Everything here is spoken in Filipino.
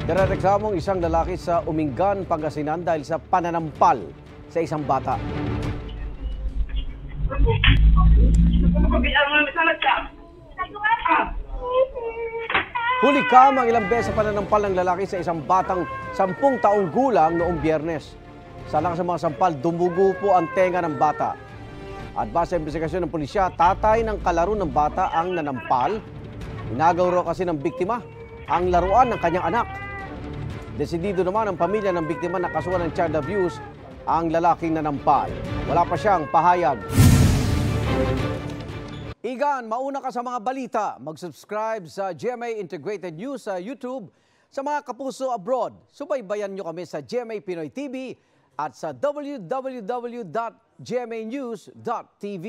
Nirereklamong isang lalaki sa Umingan, Pangasinan dahil sa pananampal sa isang bata. Hulikam ang ilang beses sa pananampal ng lalaki sa isang batang 10 taong gulang noong Biyernes. Sa lakas ng mga sampal, dumugo po ang tenga ng bata. At base sa investigasyon ng pulisya, tatay ng kalaro ng bata ang nanampal. Inagaw raw kasi ng biktima ang laruan ng kanyang anak. Desidido naman ang pamilya ng biktima na kasuhan ng child abuse ang lalaking nanampal. Wala pa siyang pahayag. Igan, mauna ka sa mga balita. Mag-subscribe sa GMA Integrated News sa YouTube. Sa mga kapuso abroad, subaybayan nyo kami sa GMA Pinoy TV at sa www.gmanews.tv.